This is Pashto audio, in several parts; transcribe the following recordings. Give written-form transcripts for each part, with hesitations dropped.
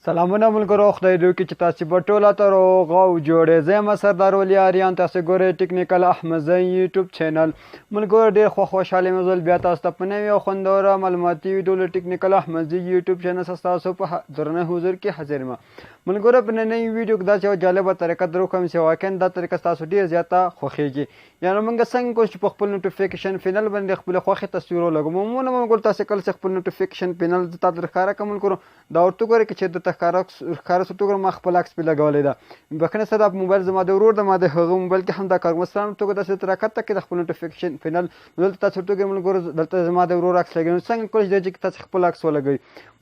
سلامونه ملګرو، خدای دې وکړي چې تاسې به ټوله ته روغ او جوړ یې. زه یم سردار ولی اریان، تاسې ګورئ ټیکنیکل احمدزی یوټیوب چینل. ملګرو ډېر خوشحاله یم زه بیا تاسو ته په نوې او خوندوره معلوماتي ویډیو له ټیکنیکل احمدزی یوټیوب چینل څخه ستاسو په درنه حضور کې حاضر یم. ملګرو په نننۍ ویډیو کې داسې یوه جالبه طریقه در وکړم چې واقعا دا طریقه ستاسو ډېر زیاته خوښیږي. یعنې موږ څنګه کوو چې په خپل نوټیفیکیشن پینل باندې خپلې خوښې تصویر ولګوو. عموما ملګرو تاسې کله چې خپل نوټیفیکیشن پینل تا ته ښکاره کړم ملګرو، دا ورته وګورئ چې درته ښکاره شو توګه ما خپل عکس پرې لګولی ده. بخښنه سره دا موبایل زما د ورور ده، ما د هغه موبایل کې هم دا کار مثلا توګه داسې درته راکته کړي د خپل نوټیفیکیشن پینل. دلته تاسو ورته وګورئ ملګرو، دلته زما د ورور عکس لګوي. نو څنګه کولی شئ چې تاسې خپل عکس ولګوئ.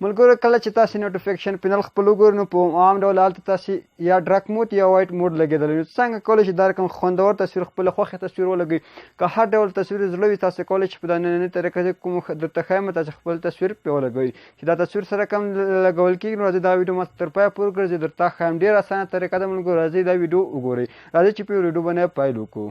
ملګرو کله چې تاسې نوټیفیکیشن پینل خپل وګورئ نو په عام ډول هلته تاسې یا ډارک موډ یا وایټ موډ لګېدلی. نو څنګه کولی شئ دا رقم خوندور تصویر خپل خوښې تصویر ولګوئ. که هر ډول تصویر زړه وي تاسې کولی شئ په دا نننۍ طریقه چې کوم درته ښایم تاسې خپل تصویر پرې ولګوئ. چې دا تصویر سره کم لګول کېږي نو راځئ دا ویډیو ما تر پایه پورې کړئ. زه درته ښایم ډېره اسانه طریقه ده ملګرو. راځئ دا ویډیو وګورئ. راځئ چې په ویډیو باندې پیل وکړو.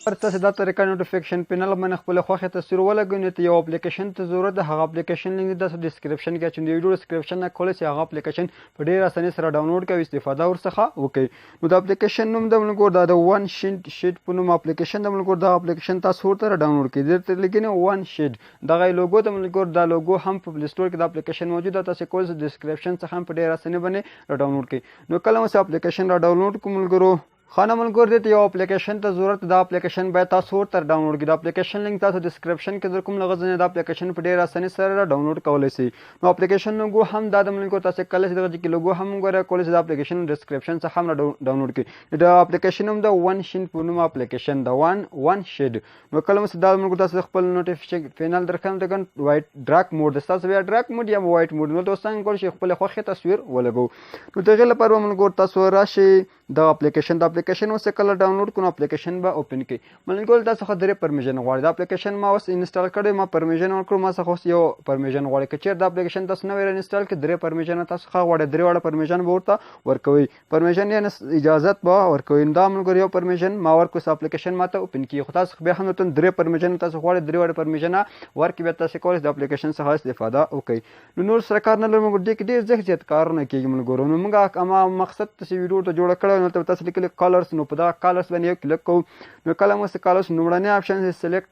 تاسې دا طریقه نوټیفیکیشن پینل باندې خپله خوښې تصویر ولګوئ. نو ته یو اپلیکیشن ته ضرورت ده، هغه اپلیکیشن لینک دې تاسو ډسکرپشن کې اچوم. د ویډیو ډسکرپشن نه کولی شئ هغه اپلیکیشن په ډېر اسانۍ سره ډاونلوډ کړئ او استفاده ورڅخه وکړئ. نو د اپلیکیشن نوم د ملګرو دا د ون شیټ په نوم اپلیکیشن د ملګرو. دغه اپلیکیشن تاسو ورته ډاونلوډ کړئ. درته لیکلي ون شیټ دغه لوګو د ملګرو. دا لوګو هم په پلی سټور کې د اپلیکیشن موجود ده. تاسې کولی شئ ډسکرپشن څخه هم په ډېر اسانۍ باندې راډاونلوډ کړئ. نو کله مو اپلیکیشن راډاونلوډ کړو ملګرو، خانه ملګرو دې ته یو اپلیکیشن ته ضرورت ده. دا اپلیکیشن باید تاسو ورته ډاونلوډ کړئ. د اپلیکیشن لینک تاسو ډسکرپشن کې در کوم له هغه ځای نه د اپلیکیشن په ډېر اسانۍ سره ډاونلوډ کولی شئ. نو اپلیکیشن لوګو هم دا د ملګرو تاسې کله چې دغه کې لوګو هم وګورئ کولی شئ د اپلیکیشن ډسکرپشن څخه هم ډاونلوډ کړئ. د اپلیکیشن هم د ون شیټ په نوم اپلیکیشن د ون شیټ. نو کله مو دا ملګرو تاسو خپل نوټیفیکیشن پینل درکړم د وایټ ډارک موډ تاسو بیا ډارک موډ یا وایټ موډ. نو تاسو څنګه کولی شئ خپل خوښې تصویر ولګوو. نو د هغې لپاره ملګرو تاسو راشئ د اپلیکیشن اوس کله ډاونلوډ کړو اپلیکیشن به اوپن کړئ. ملګرو تاسو څخه درې پرمیشن غواړي. دا اپلیکیشن ما اوس انسټال کړی، ما پرمیشن ورکړو. ما څخه اوس یو پرمیشن غواړي. که چېرې دا اپلیکیشن تاسو نوی انسټال کړئ درې پرمیشن تاسو څخه غواړي. درې واړه پرمیشن به ورته ورکوئ. پرمیشن یعنې اجازت به ورکوئ. دا ملګرو یو پرمیشن ما ورکړو اپلیکیشن ماته اوپن کړي. خو تاسو بیا هم درته درې پرمیشن تاسو غواړئ، درې واړه پرمیشن ورکړي. بیا تاسو کولی د اپلیکیشن څخه استفاده وکړئ. نو نور سره کار نه لرو ملګرو، دې کې ډېر زیات کارونه کېږي ملګرو. نو موږ اما مقصد تاسې ویډیو ته جوړه کړې نو تاسو لیکلي کلرس. نو په دغه کلرس باندې یو کلیک کوو. نو کله مو کلرس لومړنی اپشن چې سلیکټ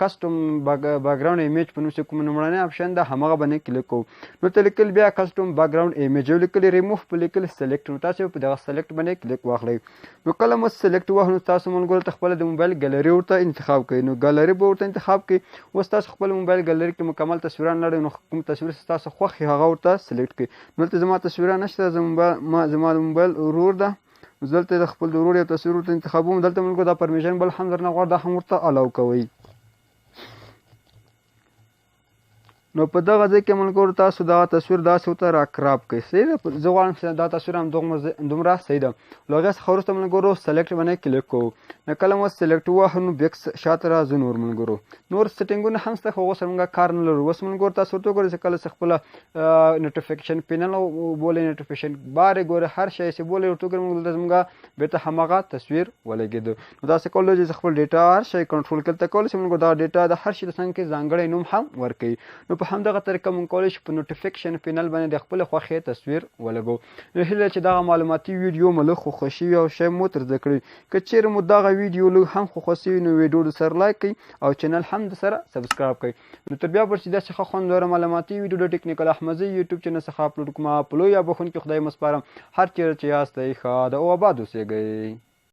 کسټم بیکګراوند ایمیج په نوم چې کوم لومړنی اپشن ده همغه باندې کلیک کوو. نو ته لیکل بیا کسټم بیکګراوند ایمیج یو لیکلي ریموف په لیکل سلیکټ. نو تاسو په دغه سلیکټ باندې کلیک واخلئ. نو کله مو سلیکټ ووهو نو تاسو ملګرو ته خپله د موبایل ګالري ورته انتخاب کړئ. نو ګالري به ورته انتخاب کړئ. اوس تاسو خپل موبایل ګالري کې مکمل تصویران لرئ. نو کوم تصویر چې تاسو خوښ وي هغه ورته سلیکټ کړئ. نو دلته زما تصویران نشته، زما د موبایل ورور ده. دلته د خپل ورور یو تصویر ورته انتخابوم. دلته ملګرو دا پرمیشن بل هم درنه غواړي، دا هم ورته الاو کوئ. نو په دغه ځای کې ملګرو تاسو دغه تصویر داسې ورته راکراپ کړئ. صحیح ده. زه غواړم چې دا تصویر هم دومره صحیح ده. له هغې څخه وروسته ملګرو سلیکټ باندې کلیک کوو. نو کله مو سلیکټ ووهو نو بیک شاته راځو. نور ملګرو نور سیټینګونه هم شته خو هغو سره موږ کار نه لرو. اوس ملګرو تاسو ورته وګورئ چې کله چې خپله نوټیفیکیشن پینل بولئ، نوټیفیکیشن بار یې ګورئ، هر شی چې بولئ ورته وګورئ ملګرو زموږ بېرته همغه تصویر ولګېده. نو داسې کولی شئ چې خپل ډیټا هر شی کنټرول کړئ. ته کولی شئ ملګرو دغه ډیټا د هر شي د څنګ کې ځانګړی نوم هم ورکوي. نو په همدغه طریقه کولی شئ په نوټیفیکیشن پینل باندې د خپلې خوښې تصویر ولګوو. نو هیله چې دغه معلوماتي ویډیو مو لږ خوښه شوي او شی مو تر زده کړي. که چیرې مو دغه ویډیو لږ هم خوښه شوي نو ویډیو د سره لایک کړئ او چینل هم د سره سبسکرایب کړئ. نو تر بیا پورې چې داسې ښه خوندوره معلوماتي ویډیو د ټیکنیکل احمدزي یوټیوب چینل څخه اپلوډ کوم. په لوی یا بخښونکي خدای مو سپارم. هر چیرې چې یاست ښه ده او اباد اوسیږئ.